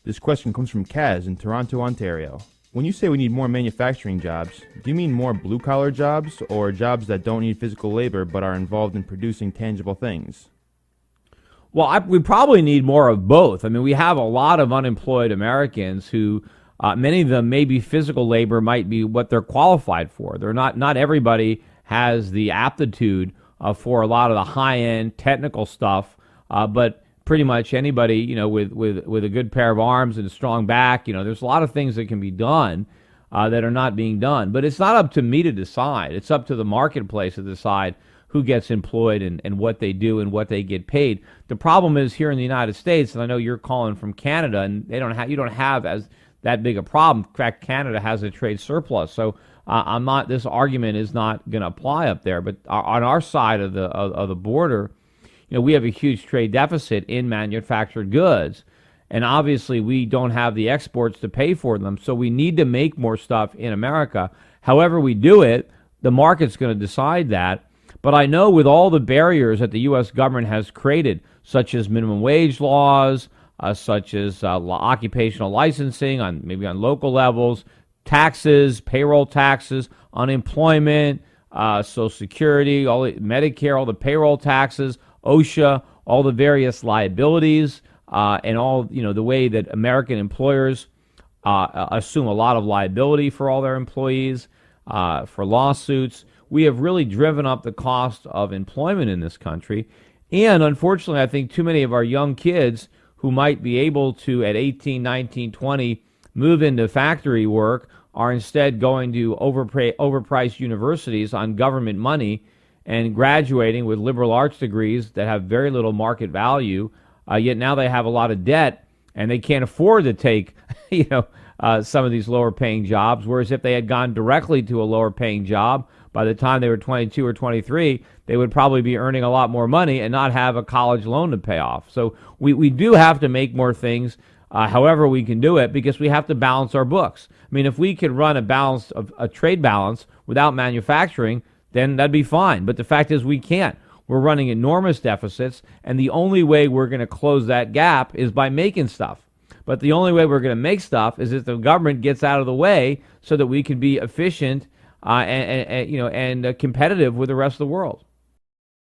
This question comes from Kaz in Toronto, Ontario. When you say we need more manufacturing jobs, do you mean more blue-collar jobs or jobs that don't need physical labor but are involved in producing tangible things? Well, we probably need more of both. I mean, we have a lot of unemployed Americans who, many of them, maybe physical labor might be what they're qualified for. Not everybody has the aptitude for a lot of the high-end technical stuff, but pretty much anybody, with a good pair of arms and a strong back, there's a lot of things that can be done that are not being done. But it's not up to me to decide. It's up to the marketplace to decide who gets employed and what they do and what they get paid. The problem is here in the United States, and I know you're calling from Canada, and you don't have as that big a problem. In fact, Canada has a trade surplus, so this argument is not going to apply up there. But on our side of the border, we have a huge trade deficit in manufactured goods, and obviously we don't have the exports to pay for them. So we need to make more stuff in America. However we do it, the market's going to decide that. But I know with all the barriers that the U.S. government has created, such as minimum wage laws, such as occupational licensing maybe on local levels, taxes, payroll taxes, unemployment, Social Security, Medicare, all the payroll taxes, OSHA, all the various liabilities, and all the way that American employers assume a lot of liability for all their employees, for lawsuits. We have really driven up the cost of employment in this country. And unfortunately, I think too many of our young kids who might be able to, at 18, 19, 20, move into factory work are instead going to overpriced universities on government money and graduating with liberal arts degrees that have very little market value. Yet now they have a lot of debt and they can't afford to take, some of these lower paying jobs. Whereas if they had gone directly to a lower paying job, by the time they were 22 or 23, they would probably be earning a lot more money and not have a college loan to pay off. So we do have to make more things, however we can do it, because we have to balance our books. I mean, if we could run a trade balance without manufacturing, then that'd be fine. But the fact is we can't. We're running enormous deficits, and the only way we're going to close that gap is by making stuff. But the only way we're going to make stuff is if the government gets out of the way so that we can be efficient and competitive with the rest of the world.